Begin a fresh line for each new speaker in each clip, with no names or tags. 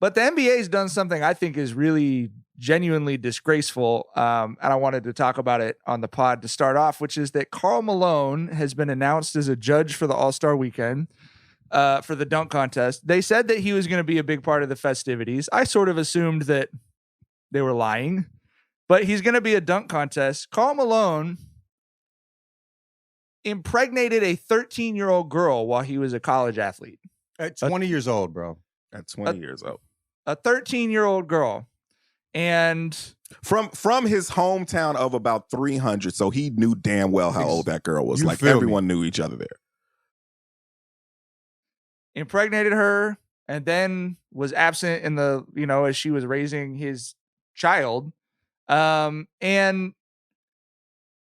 But the NBA's done something I think is really genuinely disgraceful. And I wanted to talk about it on the pod to start off, which is that Karl Malone has been announced as a judge for the All-Star weekend for the dunk contest. They said that he was going to be a big part of the festivities. I sort of assumed that they were lying, but he's going to be a dunk contest. Karl Malone impregnated a 13-year-old girl while he was a college athlete.
At 20 years old, bro.
At 20 years old.
A 13-year-old girl. And
from his hometown of about 300, so he knew damn well how old that girl was. Like,
feel
everyone knew each other there.
Impregnated her and then was absent in the, as she was raising his child. And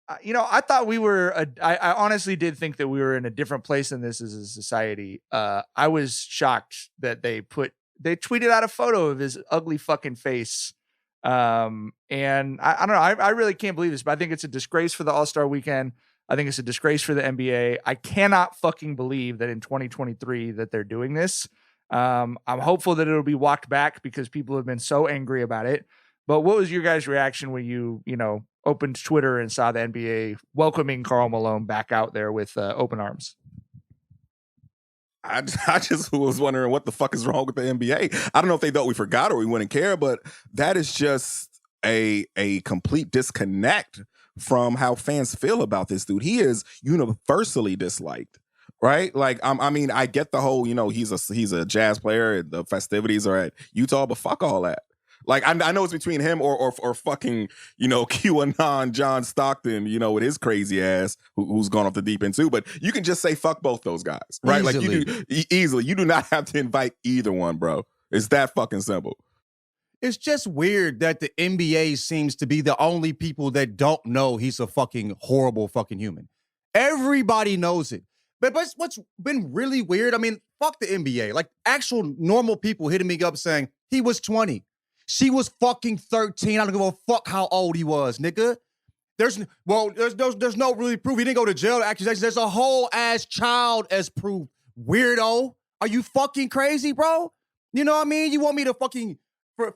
I thought we were, I honestly did think that we were in a different place in this as a society. I was shocked that they tweeted out a photo of his ugly fucking face. And I don't know, I really can't believe this, but I think it's a disgrace for the All-Star weekend. I think it's a disgrace for the NBA. I cannot fucking believe that in 2023 that they're doing this. I'm hopeful that it'll be walked back because people have been so angry about it. But what was your guys' reaction when you opened Twitter and saw the NBA welcoming Karl Malone back out there with open arms?
I just was wondering what the fuck is wrong with the NBA. I don't know if they thought we forgot or we wouldn't care, but that is just a complete disconnect from how fans feel about this dude. He is universally disliked, right? Like, I mean, I get the whole, he's a jazz player. The festivities are at Utah, but fuck all that. Like, I know it's between him or fucking, QAnon John Stockton, with his crazy ass who's gone off the deep end too. But you can just say fuck both those guys, right?
Easily.
Like, you do easily. You do not have to invite either one, bro. It's that fucking simple.
It's just weird that the NBA seems to be the only people that don't know he's a fucking horrible fucking human. Everybody knows it. But what's been really weird, I mean, fuck the NBA. Like, actual normal people hitting me up saying, he was 20. She was fucking 13. I don't give a fuck how old he was, nigga. There's no really proof. He didn't go to jail. Accusations. There's a whole ass child as proof. Weirdo. Are you fucking crazy, bro? You know what I mean? You want me to fucking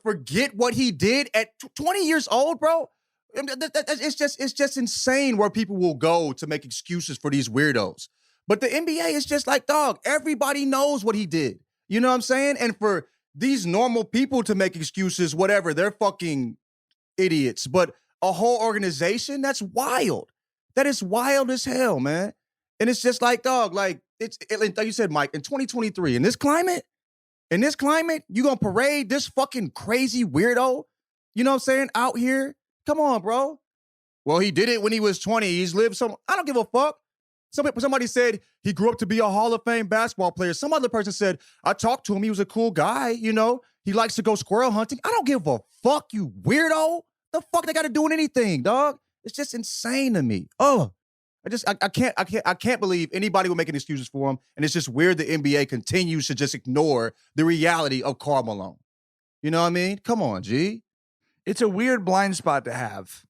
forget what he did at 20 years old, bro? It's just insane where people will go to make excuses for these weirdos. But the NBA is just like, dog, everybody knows what he did. You know what I'm saying? And for these normal people to make excuses, whatever, they're fucking idiots. But a whole organization, that's wild. That is wild as hell, man. And it's just like, dog, like like you said, Mike, in 2023, in this climate, you gonna parade this fucking crazy weirdo, you know what I'm saying, out here? Come on, bro. Well, he did it when he was 20. He's lived I don't give a fuck. Somebody said he grew up to be a Hall of Fame basketball player. Some other person said, I talked to him. He was a cool guy, He likes to go squirrel hunting. I don't give a fuck, you weirdo. The fuck they got to do with anything, dog? It's just insane to me. Oh, I can't believe anybody will make any excuses for him. And it's just weird the NBA continues to just ignore the reality of Karl Malone. You know what I mean? Come on, G.
It's a weird blind spot to have.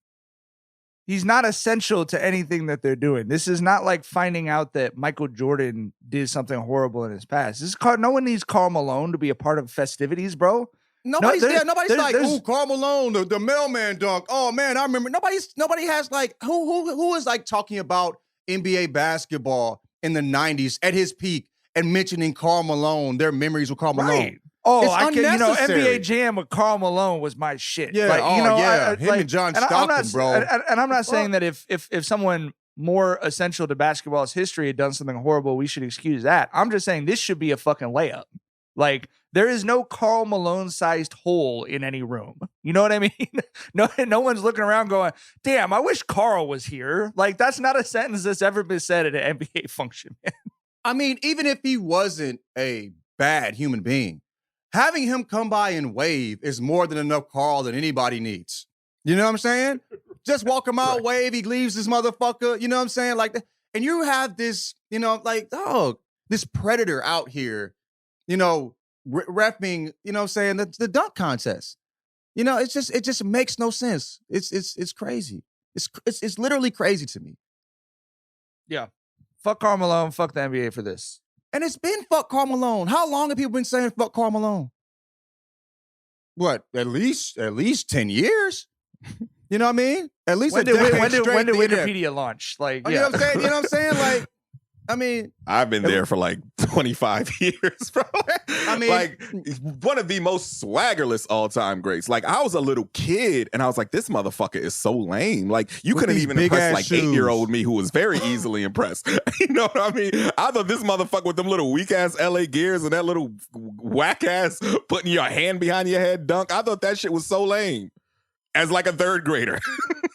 He's not essential to anything that they're doing. This is not like finding out that Michael Jordan did something horrible in his past. No one needs Karl Malone to be a part of festivities, bro.
Nobody's like, ooh, Karl Malone, the mailman dunk. Oh man, I remember. Nobody has like who is like talking about NBA basketball in the 90s at his peak and mentioning Karl Malone, their memories with Karl Malone.
Oh, I can, NBA Jam with Karl Malone was my shit.
Yeah,
like,
him and John Stockton, bro.
And I'm not saying that if someone more essential to basketball's history had done something horrible, we should excuse that. I'm just saying this should be a fucking layup. Like, there is no Karl Malone-sized hole in any room. You know what I mean? No one's looking around going, damn, I wish Karl was here. Like, that's not a sentence that's ever been said at an NBA function, man.
I mean, even if he wasn't a bad human being, having him come by and wave is more than enough Karl that anybody needs. You know what I'm saying? Just walk him out, wave, he leaves this motherfucker. You know what I'm saying? Like, and you have this, like, dog, this predator out here, repping, you know what I'm saying, the dunk contest. It just makes no sense. It's crazy. It's literally crazy to me.
Yeah. Fuck Karl Malone, fuck the NBA for this.
And it's been fuck Karl Malone. How long have people been saying fuck Karl Malone? what, at least 10 years. You know what I mean? At least
when
a
did
decade straight
when did
there.
Wikipedia launch? Like,
You know what I'm saying? You know what I'm saying? Like, I mean,
I've been there for like 25 years, bro.
I mean,
like one of the most swaggerless all-time greats. Like I was a little kid and I was like, this motherfucker is so lame. Like you
With
couldn't
these
even
big
impress
ass
like
shoes.
8-year-old me who was very easily impressed. You know what I mean? I thought this motherfucker with them little weak ass LA gears and that little whack ass putting your hand behind your head dunk. I thought that shit was so lame. As like a third grader.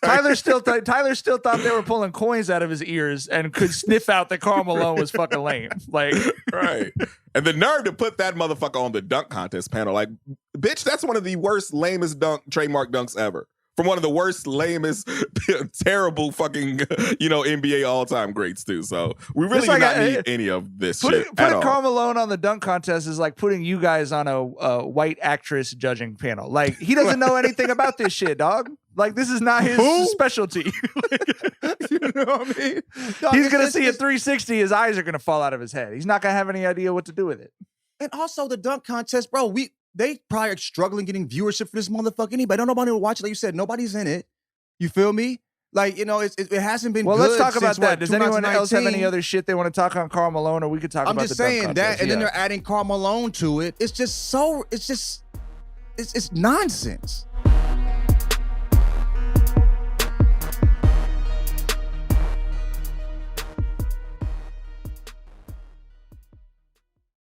Tyler still thought they were pulling coins out of his ears and could sniff out that Karl Malone was fucking lame. Like,
right. And the nerve to put that motherfucker on the dunk contest panel. Like, bitch, that's one of the worst, lamest trademark dunks ever. From one of the worst, lamest, terrible fucking, NBA all-time greats too. So we really do not need any of this shit at
Putting
all.
Karl Malone on the dunk contest is like putting you guys on a white actress judging panel. Like, he doesn't know anything about this shit, dog. Like, this is not his specialty.
you know what I mean? Dog,
He's going to see a 360. His eyes are going to fall out of his head. He's not going to have any idea what to do with it.
And also the dunk contest, bro, they probably are struggling getting viewership for this motherfucker anyway. Don't nobody watch it. Like you said, nobody's in it. You feel me? Like, it hasn't been
well,
good
let's talk about
since,
that.
what,
Does anyone else have any
2019?
other shit they want to talk on Karl Malone, or we could talk about the dunk contest?
I'm just saying that, and then they're adding Karl Malone to it. It's just it's nonsense.